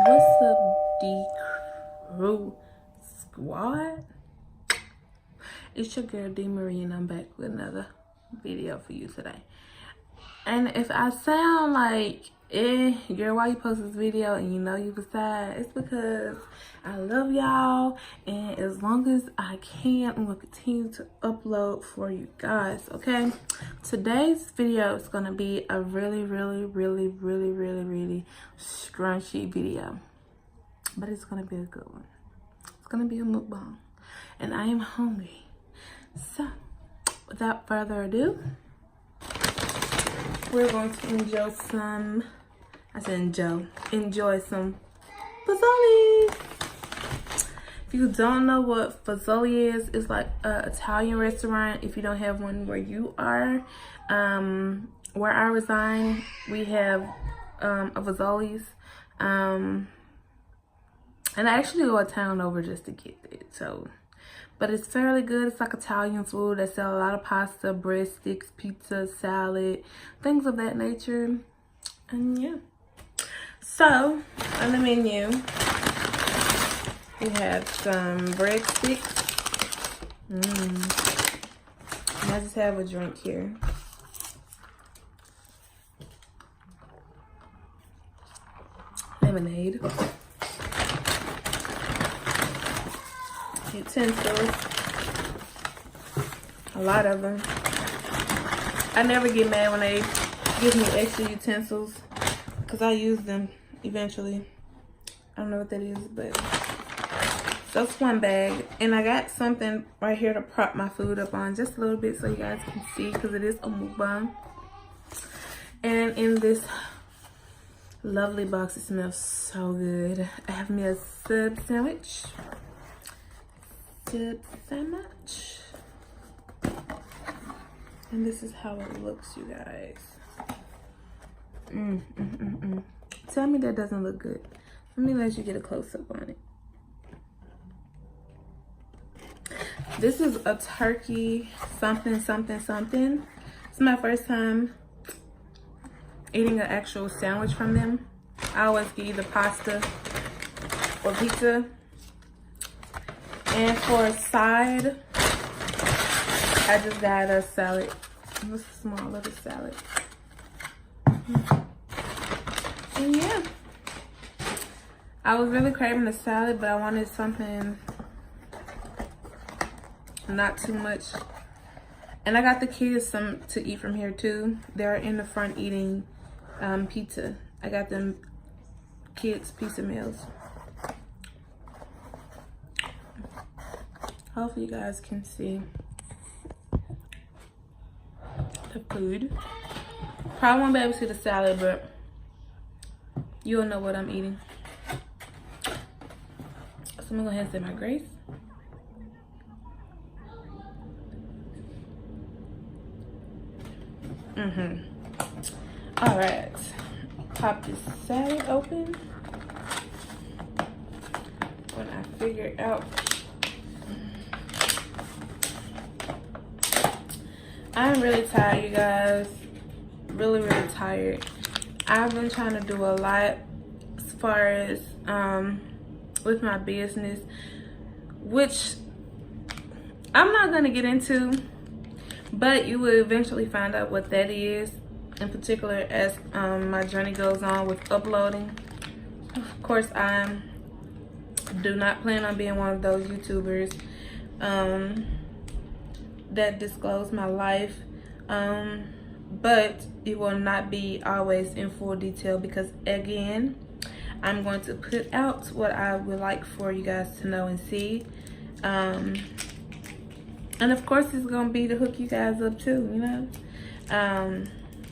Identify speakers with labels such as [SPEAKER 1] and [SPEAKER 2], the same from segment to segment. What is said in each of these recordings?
[SPEAKER 1] What's up, D Crew Squad? It's your girl D Marie, and I'm back with another video for you today. And if I sound like girl, why you post this video and you know you was sad, it's because I love y'all, and as long as I can, I'm gonna continue to upload for you guys. Okay, today's video is gonna be a really scrunchy video, but it's gonna be a good one. It's gonna be a mukbang, and I am hungry. So without further ado, we're going to enjoy some, enjoy some FAZOLIS. If you don't know what FAZOLI is, it's like an Italian restaurant. If you don't have one where you are, where I reside, we have a FAZOLIS. And I actually go a town over just to get it. So, but it's fairly good. It's like Italian food. They sell a lot of pasta, breadsticks, pizza, salad, things of that nature. And yeah. So on the menu, we have some breadsticks. And I just have a drink here. Lemonade. Utensils. A lot of them. I never get mad when they give me extra utensils because I use them eventually. I don't know what that is, but that's one bag. And I got something right here to prop my food up on just a little bit so you guys can see, because it is a mukbang. And in this lovely box, it smells so good. I have me a sub sandwich. And this is how it looks, you guys. Tell me that doesn't look good. Let me let you get a close-up on it. This is a turkey something. It's my first time eating an actual sandwich from them. I always get either pasta or pizza. And for a side, I just got a salad. It was a small little salad. And yeah, I was really craving a salad, but I wanted something not too much. And I got the kids some to eat from here too. They're in the front eating pizza. I got them kids pizza meals. Hopefully you guys can see the food. Probably won't be able to see the salad, but you'll know what I'm eating. So I'm gonna go ahead and say my grace. All right, pop this salad open. When I figure out, I'm really tired, you guys. Really tired. I've been trying to do a lot as far as with my business, which I'm not gonna get into, but you will eventually find out what that is, in particular as my journey goes on with uploading. Of course, I do not plan on being one of those YouTubers that disclose my life, but it will not be always in full detail, because again, I'm going to put out what I would like for you guys to know and see, and of course it's gonna be to hook you guys up too, you know.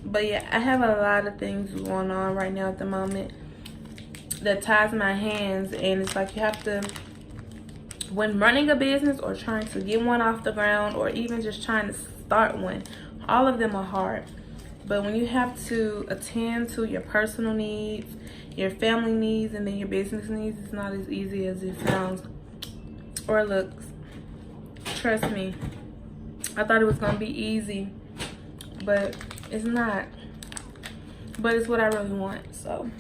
[SPEAKER 1] But yeah, I have a lot of things going on right now at the moment that ties my hands, and it's like you have to, when running a business or trying to get one off the ground, or even just trying to start one, all of them are hard. But when you have to attend to your personal needs, your family needs, and then your business needs, it's not as easy as it sounds or looks. Trust me, I thought it was gonna be easy, but it's not. But it's what I really want. So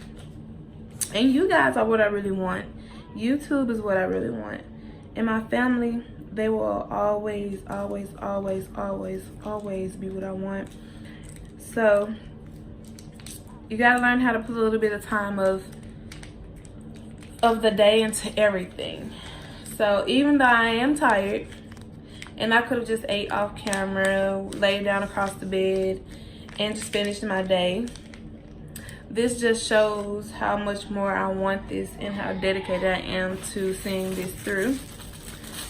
[SPEAKER 1] And you guys are what I really want. YouTube is what I really want. And my family, they will always, always, always, always, always be what I want. So you gotta learn how to put a little bit of time of the day into everything. So even though I am tired, and I could have just ate off camera, laid down across the bed, and just finished my day, this just shows how much more I want this and how dedicated I am to seeing this through,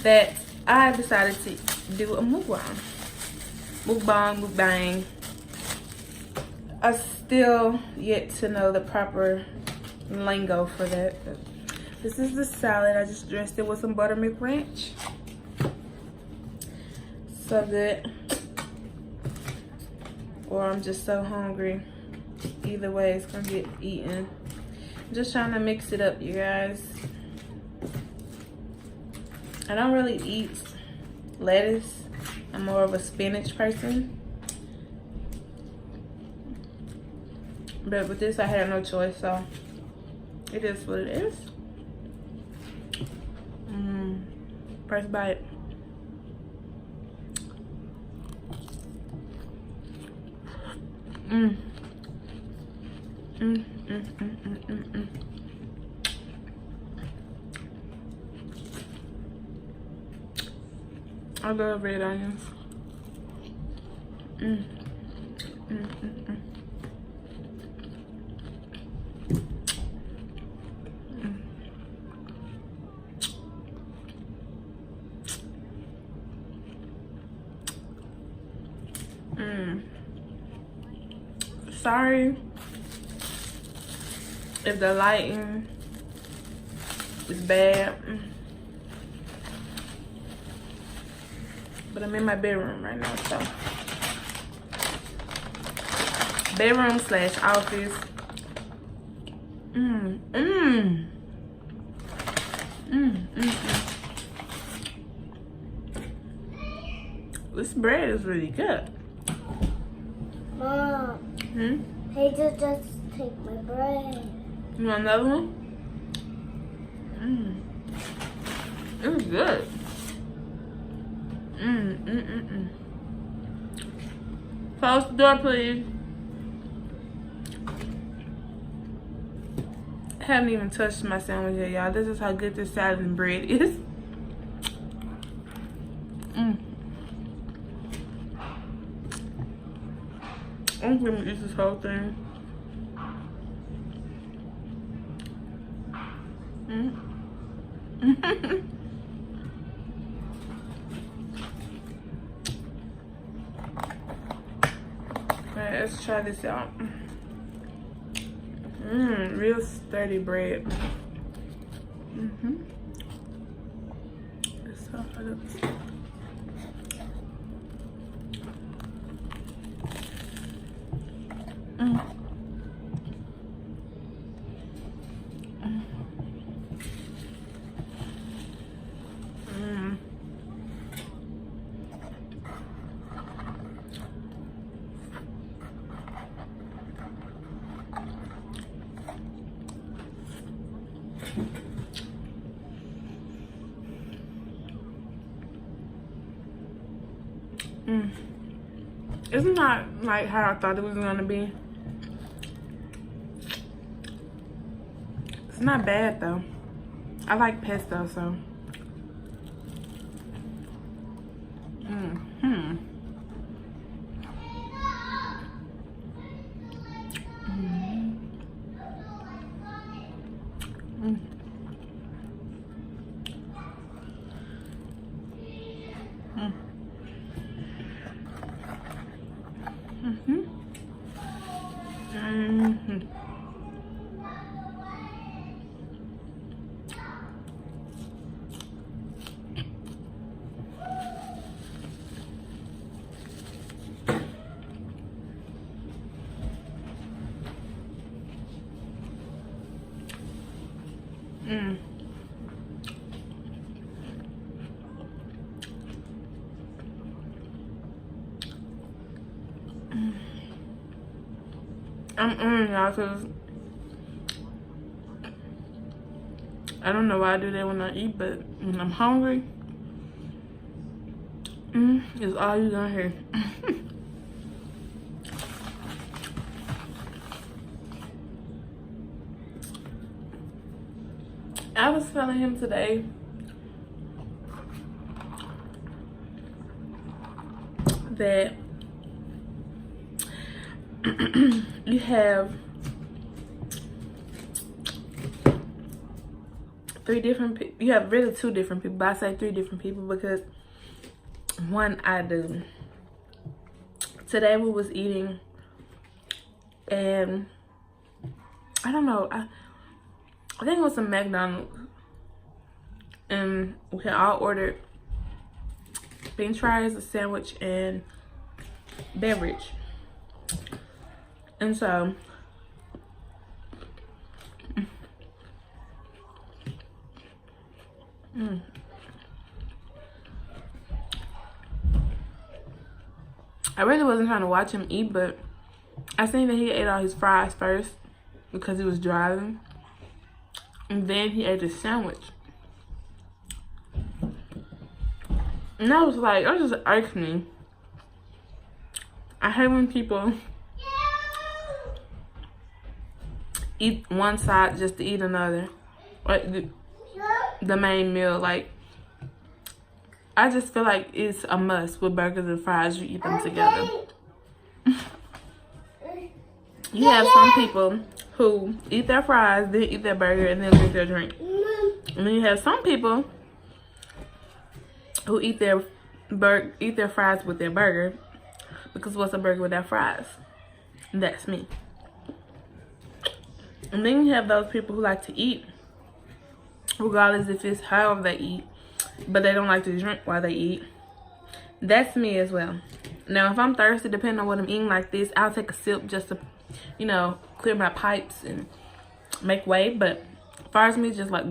[SPEAKER 1] that I decided to do a mukbang. Mukbang. I still yet to know the proper lingo for that. But this is the salad. I just dressed it with some buttermilk ranch. So good. Or I'm just so hungry. Either way, it's gonna get eaten. I'm just trying to mix it up, you guys. I don't really eat lettuce. I'm more of a spinach person. But with this, I had no choice, so it is what it is. First bite. I love red onions. Sorry if the lighting is bad, but I'm in my bedroom right now, so bedroom / office. This bread is really good.
[SPEAKER 2] Mom, hey, just take my bread.
[SPEAKER 1] You want another one? It's good. Close the door, please. I haven't even touched my sandwich yet, y'all. This is how good this salad and bread is. I'm gonna eat this whole thing. Alright, let's try this out. Real sturdy bread. It's so hot. It's not like how I thought it was gonna be. It's not bad though. I like pesto, so. I'm y'all, cause I don't know why I do that when I eat, but when I'm hungry, it's all you're gonna hear. I was telling him today that you have 3 different people. You have really 2 different people, but I say 3 different people because one I do. Today we was eating and I don't know, I think it was some McDonald's, and we had all ordered French fries, a sandwich, and beverage. And so I really wasn't trying to watch him eat, but I seen that he ate all his fries first because he was driving, and then he ate his sandwich. And I was like, that just irked me. I hate when people eat one side just to eat another, like the main meal. Like, I just feel like it's a must with burgers and fries. You eat them together. You have some people who eat their fries, then eat their burger, and then drink their drink. And then you have some people who eat their fries with their burger, because what's a burger without fries? That's me. And then you have those people who like to eat, regardless if it's however they eat, but they don't like to drink while they eat. That's me as well. Now, if I'm thirsty, depending on what I'm eating like this, I'll take a sip just to, you know, clear my pipes and make way. But as far as me, just like,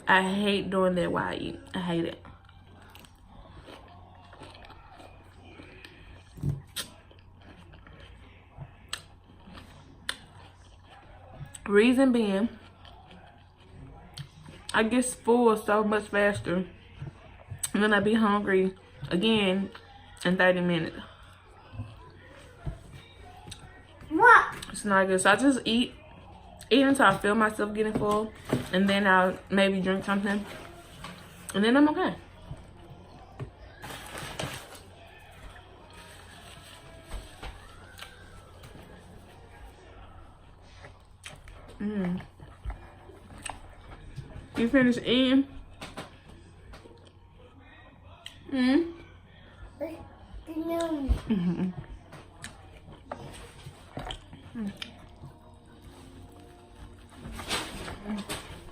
[SPEAKER 1] I hate doing that while I eat. I hate it. Reason being, I get full so much faster, and then I be hungry again in 30 minutes.
[SPEAKER 2] What?
[SPEAKER 1] It's not good. So I just eat until I feel myself getting full, and then I'll maybe drink something, and then I'm okay. You finished eating?
[SPEAKER 2] No.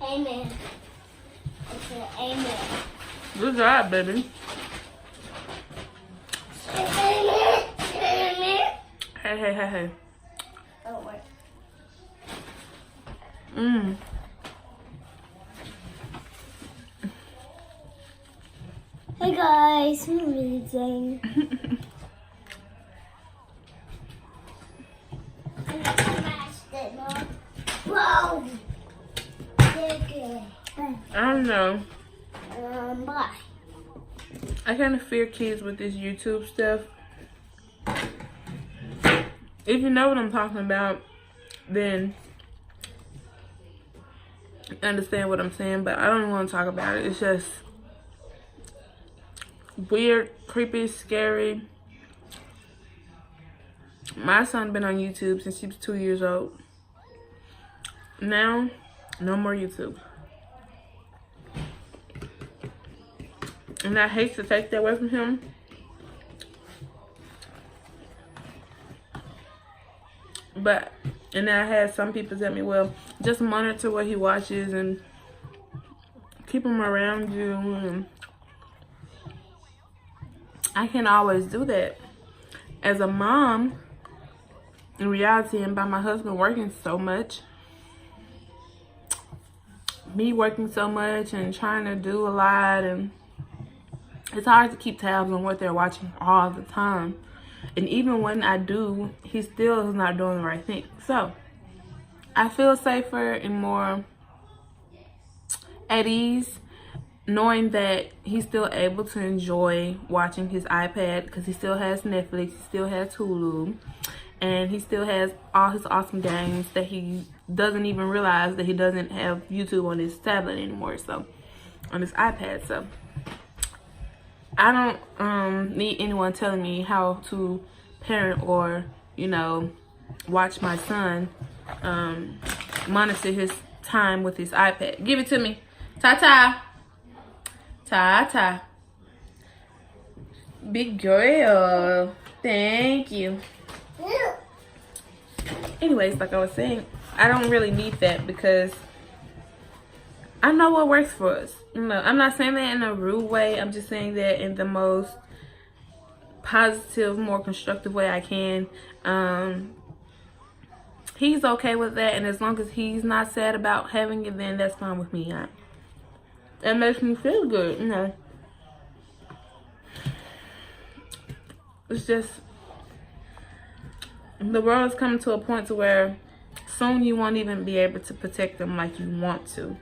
[SPEAKER 2] Amen. I said amen.
[SPEAKER 1] Good job, baby.
[SPEAKER 2] Amen. Amen.
[SPEAKER 1] Hey.
[SPEAKER 2] Don't worry. Hey guys, we're reading. Whoa!
[SPEAKER 1] I don't know.
[SPEAKER 2] Bye.
[SPEAKER 1] I kind of fear kids with this YouTube stuff. If you know what I'm talking about, then understand what I'm saying, but I don't even want to talk about it. It's just weird, creepy, scary. My son been on YouTube since he was 2 years old. Now, no more YouTube. And I hate to take that away from him. But, and I had some people tell me, well, just monitor what he watches and keep him around you. And I can't always do that. As a mom, in reality, and by my husband working so much, me working so much and trying to do a lot, and it's hard to keep tabs on what they're watching all the time. And even when I do, he still is not doing the right thing. So I feel safer and more at ease, knowing that he's still able to enjoy watching his iPad because he still has Netflix, he still has Hulu, and he still has all his awesome games that he doesn't even realize that he doesn't have YouTube on his tablet anymore, so on his iPad. So I don't need anyone telling me how to parent or, you know, watch my son monitor his time with his iPad. Give it to me. Ta-ta. Ta-ta. Big girl. Thank you. Anyways, like I was saying, I don't really need that because I know what works for us. You know, I'm not saying that in a rude way. I'm just saying that in the most positive, more constructive way I can. He's okay with that, and as long as he's not sad about having it, then that's fine with me. It makes me feel good, you know. It's just, the world is coming to a point to where soon you won't even be able to protect them like you want to.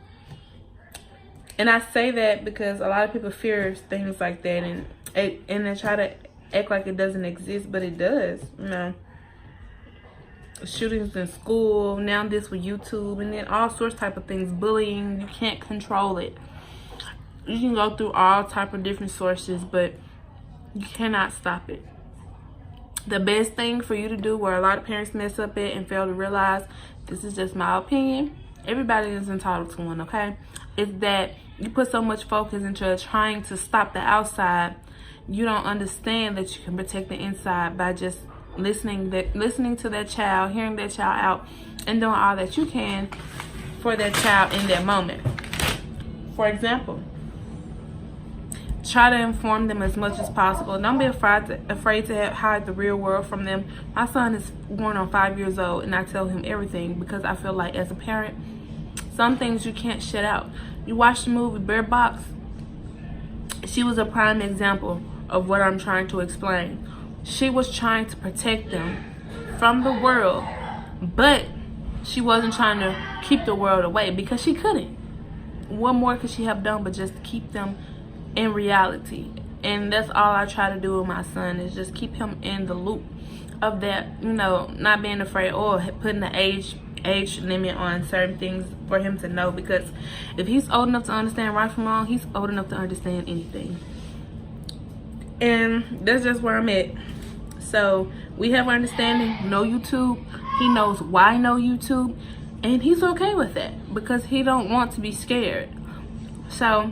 [SPEAKER 1] And I say that because a lot of people fear things like that, and they try to act like it doesn't exist, but it does, you know. Shootings in school, now this with YouTube, and then all sorts type of things. Bullying, you can't control it. You can go through all type of different sources, but you cannot stop it. The best thing for you to do, where a lot of parents mess up at and fail to realize, this is just my opinion, everybody is entitled to one, okay, is that you put so much focus into trying to stop the outside, you don't understand that you can protect the inside by just listening to that child, hearing that child out, and doing all that you can for that child in that moment. For example, try to inform them as much as possible. Don't be afraid to hide the real world from them. My son is going on 5 years old, and I tell him everything because I feel like as a parent, some things you can't shut out. You watch the movie Bird Box. She was a prime example of what I'm trying to explain. She was trying to protect them from the world, but she wasn't trying to keep the world away because she couldn't. What more could she have done but just keep them in reality? And that's all I try to do with my son, is just keep him in the loop of that, you know, not being afraid or putting the age limit on certain things for him to know, because if he's old enough to understand right from wrong, he's old enough to understand anything. And that's just where I'm at. So we have understanding, no YouTube. He knows why no YouTube, and he's okay with that because he don't want to be scared. So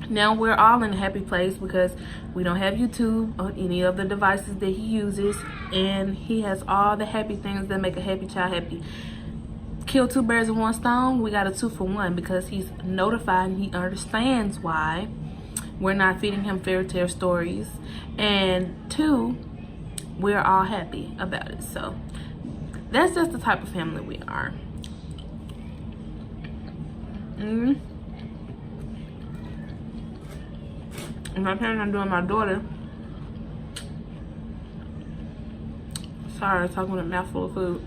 [SPEAKER 1] now we're all in a happy place because we don't have YouTube on any of the devices that he uses, and he has all the happy things that make a happy child happy. Kill two birds with one stone. We got a 2 for 1 because he's notified and he understands why we're not feeding him fairy tale stories, and 2, we're all happy about it. So that's just the type of family we are. And my parents are doing my daughter. Sorry, talking with a mouthful of food.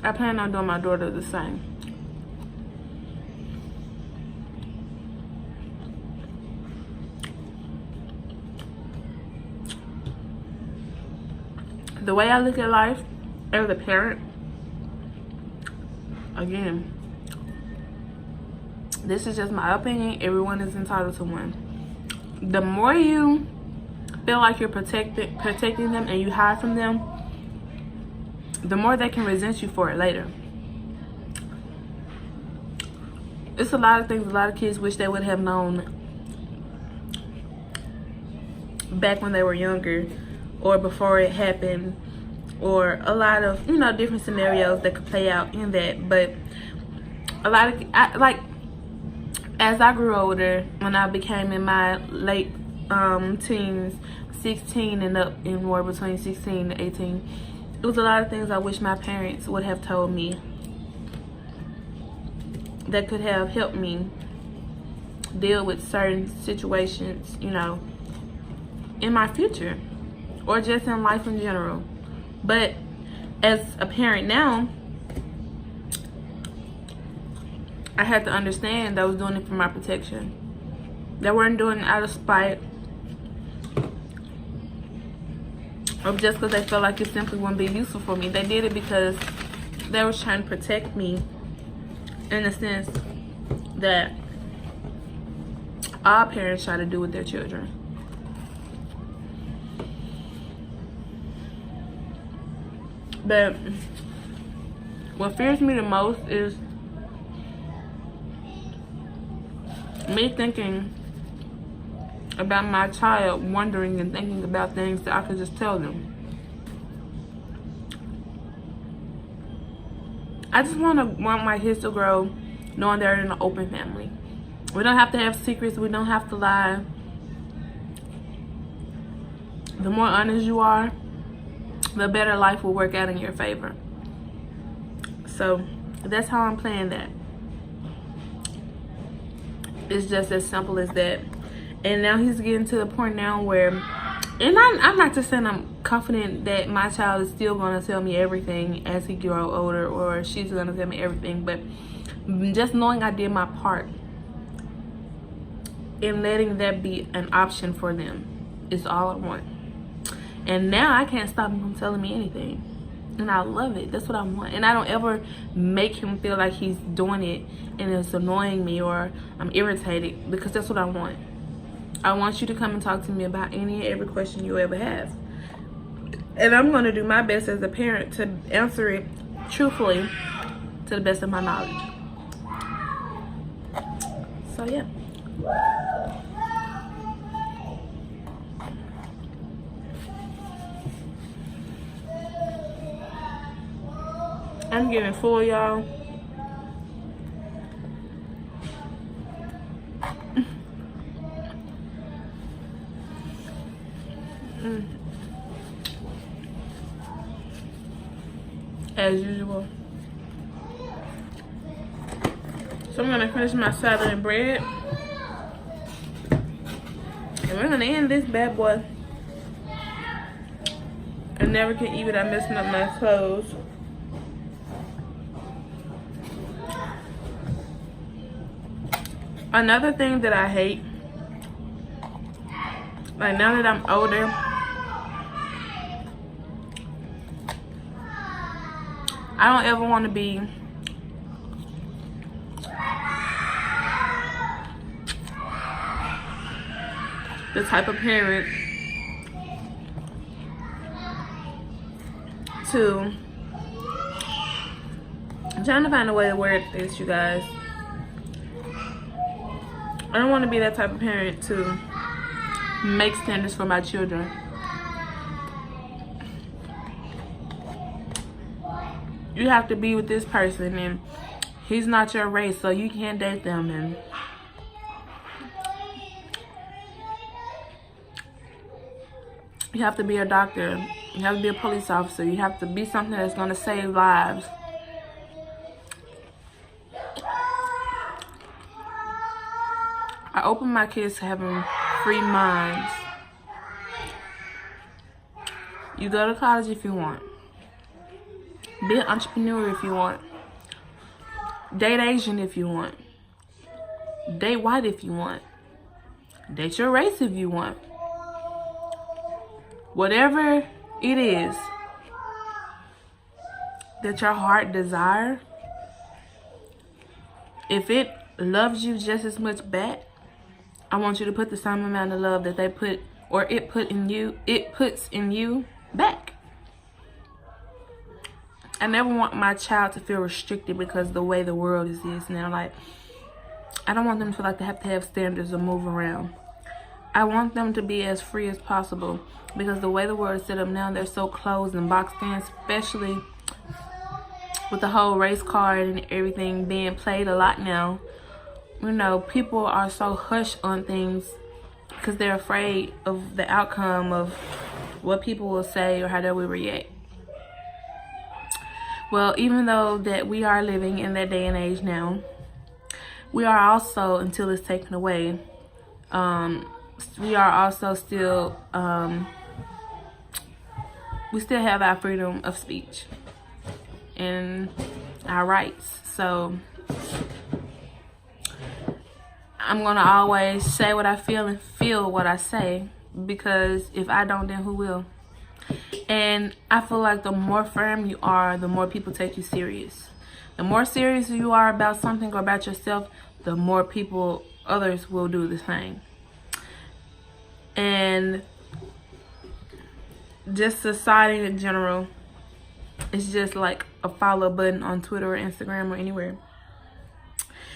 [SPEAKER 1] I plan on doing my daughter the same. The way I look at life as a parent, again, this is just my opinion. Everyone is entitled to one. The more you feel like you're protecting them and you hide from them, the more they can resent you for it later. It's a lot of things a lot of kids wish they would have known back when they were younger or before it happened, or a lot of, you know, different scenarios that could play out in that. But a lot of, as I grew older, when I became in my late teens, 16 and up, and more between 16 and 18, it was a lot of things I wish my parents would have told me that could have helped me deal with certain situations, you know, in my future or just in life in general. But as a parent now, I had to understand that I was doing it for my protection. They weren't doing it out of spite or just because they felt like it simply wouldn't be useful for me. They did it because they were trying to protect me, in the sense that all parents try to do with their children. But what fears me the most is me thinking about my child, wondering and thinking about things that I could just tell them. I just want my kids to grow knowing they're in an open family. We don't have to have secrets. We don't have to lie. The more honest you are, the better life will work out in your favor. So that's how I'm playing that. It's just as simple as that. And now he's getting to the point now where, and I'm not just saying I'm confident that my child is still going to tell me everything as he grows older, or she's going to tell me everything, but just knowing I did my part and letting that be an option for them is all I want. And now I can't stop him from telling me anything. And I love it. That's what I want. And I don't ever make him feel like he's doing it and it's annoying me or I'm irritated, because that's what I want. I want you to come and talk to me about any and every question you ever have. And I'm going to do my best as a parent to answer it truthfully to the best of my knowledge. So, yeah. I'm getting full, y'all. As usual. So I'm gonna finish my salad and bread, and we're gonna end this bad boy. I never can eat without messing up my clothes. Another thing that I hate, like now that I'm older, I don't ever want to be the type of parent to, I'm trying to find a way to word this, you guys. I don't want to be that type of parent to make standards for my children. You have to be with this person and he's not your race, so you can't date them. And you have to be a doctor. You have to be a police officer. You have to be something that's going to save lives. I open my kids to having free minds. You go to college if you want. Be an entrepreneur if you want. Date Asian if you want. Date white if you want. Date your race if you want. Whatever it is that your heart desires, if it loves you just as much back, I want you to put the same amount of love that they put, or it puts in you back. I never want my child to feel restricted because of the way the world is now. Like, I don't want them to feel like they have to have standards or move around. I want them to be as free as possible, because the way the world is set up now, they're so closed and boxed in, especially with the whole race card and everything being played a lot now. You know, people are so hushed on things because they're afraid of the outcome of what people will say or how they will react. Well, even though that we are living in that day and age now, we are also, until it's taken away, we are also still, we still have our freedom of speech and our rights. So I'm gonna always say what I feel and feel what I say, because if I don't, then who will? And I feel like the more firm you are, the more people take you serious. The more serious you are about something or about yourself, the more people, others will do the same. And just society in general, it's just like a follow button on Twitter or Instagram or anywhere.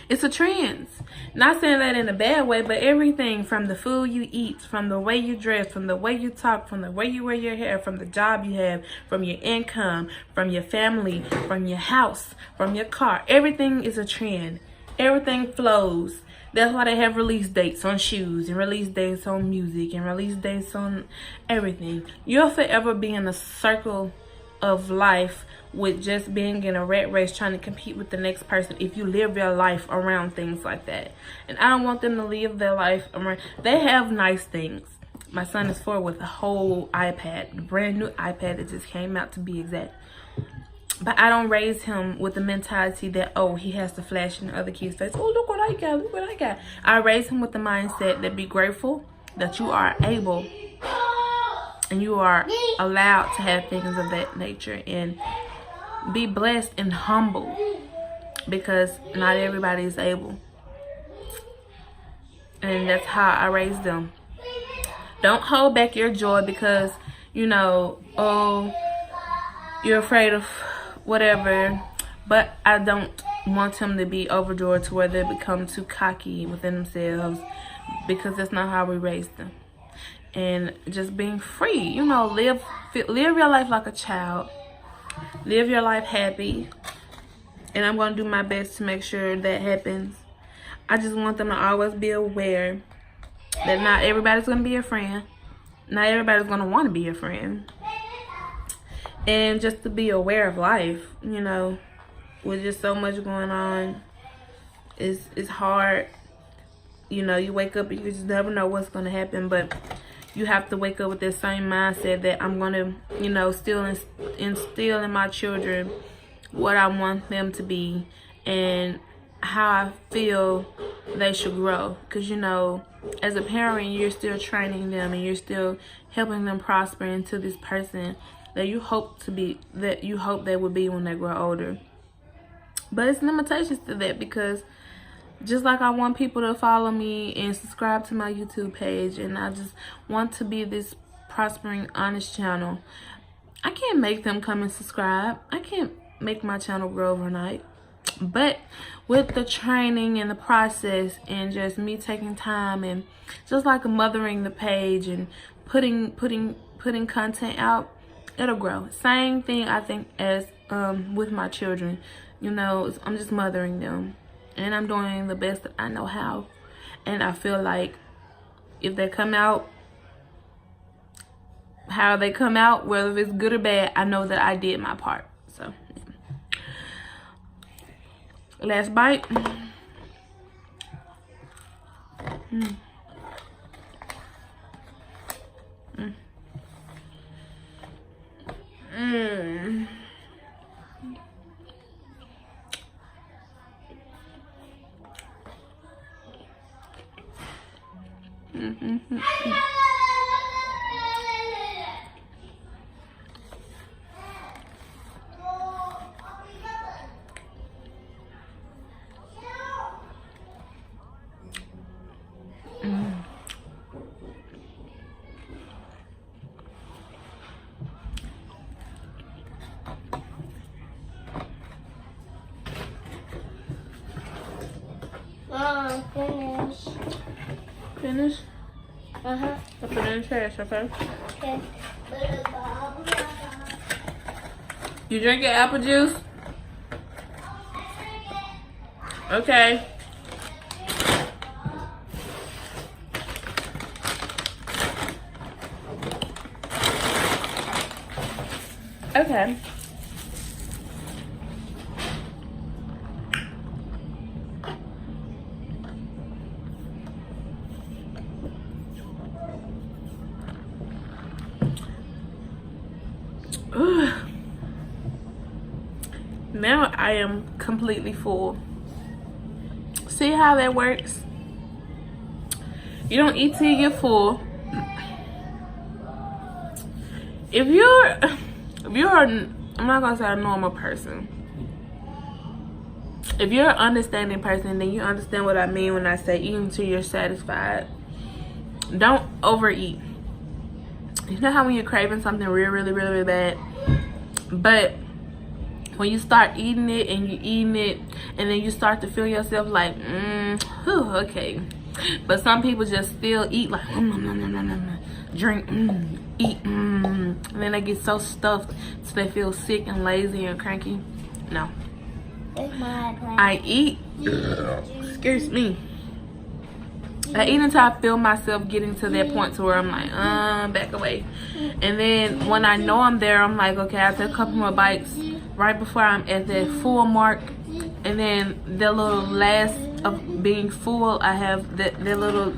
[SPEAKER 1] It's a trend. Not saying that in a bad way, but everything from the food you eat, from the way you dress, from the way you talk, from the way you wear your hair, from the job you have, from your income, from your family, from your house, from your car. Everything is a trend. Everything flows. That's why they have release dates on shoes and release dates on music and release dates on everything. You'll forever be in a circle of life with just being in a rat race trying to compete with the next person if you live your life around things like that. And I don't want them to live their life around. They have nice things. My son is 4 with a whole iPad, a brand new iPad that just came out, to be exact. But I don't raise him with the mentality that, oh, he has to flash in other kids' face. Oh, look what I got, look what I got. I raise him with the mindset that be grateful that you are able and you are allowed to have things of that nature, and be blessed and humble, because not everybody is able. And that's how I raise them. Don't hold back your joy because, you know, oh, you're afraid of whatever. But I don't want them to be overjoyed to where they become too cocky within themselves, because that's not how we raise them. And just being free, you know, live your life like a child. Live your life happy. And I'm going to do my best to make sure that happens. I just want them to always be aware that not everybody's going to be a friend. Not everybody's going to want to be a friend. And just to be aware of life, you know, with just so much going on. It's hard. You know, you wake up and you just never know what's going to happen. But you have to wake up with that same mindset that I'm going to, you know, still instill in my children what I want them to be and how I feel they should grow. Because, you know, as a parent, you're still training them and you're still helping them prosper into this person that you hope to be, that you hope they will be when they grow older. But it's limitations to that, because just like I want people to follow me and subscribe to my YouTube page, and I just want to be this prospering, honest channel, I can't make them come and subscribe. I can't make my channel grow overnight. But with the training and the process and just me taking time and just like mothering the page and putting content out, it'll grow. Same thing I think as with my children. You know, I'm just mothering them. And I'm doing the best that I know how. And I feel like if they come out, how they come out, whether it's good or bad, I know that I did my part. So, yeah. Last bite. Mm. Mm. Mm.
[SPEAKER 2] Finish.
[SPEAKER 1] Finish?
[SPEAKER 2] Uh-huh.
[SPEAKER 1] I'll put it in the trash, okay?
[SPEAKER 2] Okay.
[SPEAKER 1] You drink your apple juice? Okay. Okay. Now I am completely full. See how that works? You don't eat till you get full. If you're, I'm not gonna say a normal person. If you're an understanding person, then you understand what I mean when I say eat until you're satisfied. Don't overeat. You know how when you're craving something really bad, but when you start eating it and you eating it, and then you start to feel yourself like, okay. But some people just still eat like, drink, eat, and then they get so stuffed so they feel sick and lazy and cranky. No. I eat, excuse me, I eat until I feel myself getting to that point to where I'm like, back away. And then when I know I'm there, I'm like, okay, after a couple more bites, right before I'm at that full mark, and then the little last of being full, I have that little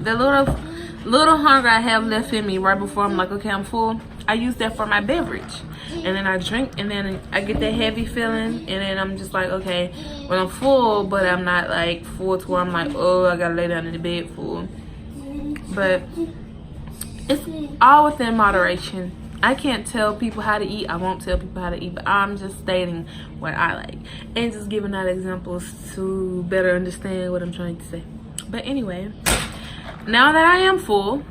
[SPEAKER 1] hunger I have left in me right before I'm like, okay, I'm full. I use that for my beverage, and then I drink, and then I get that heavy feeling, and then I'm just like, okay, well, I'm full, but I'm not like full to where I'm like, oh, I gotta lay down in the bed full. But it's all within moderation. I can't tell people how to eat. I won't tell people how to eat, but I'm just stating what I like and just giving out examples to better understand what I'm trying to say. But anyway, now that I am full,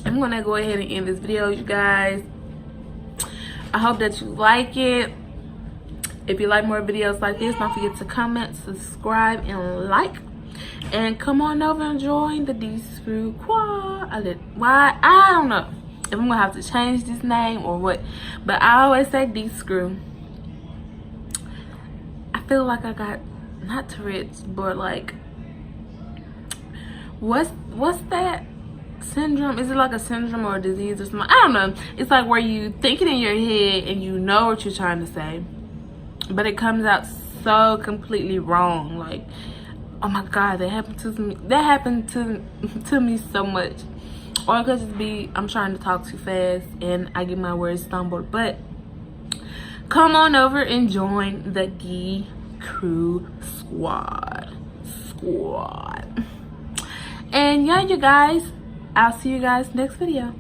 [SPEAKER 1] I'm gonna go ahead and end this video, you guys. I hope that you like it. If you like more videos like this, don't forget to comment, subscribe, and like. And come on over and join the D-Screw Quad. Why? I don't know if I'm gonna have to change this name or what, but I always say D-Screw. I feel like I got, not Tourette's, but like, what's that syndrome? Is it like a syndrome or a disease or something? I don't know. It's like where you think it in your head and you know what you're trying to say, but it comes out so completely wrong. Like, oh my God, that happened to me. That happened to me so much. Or it could just be I'm trying to talk too fast and I get my words stumbled. But come on over and join the D-Crew Squad. And yeah, you guys, I'll see you guys next video.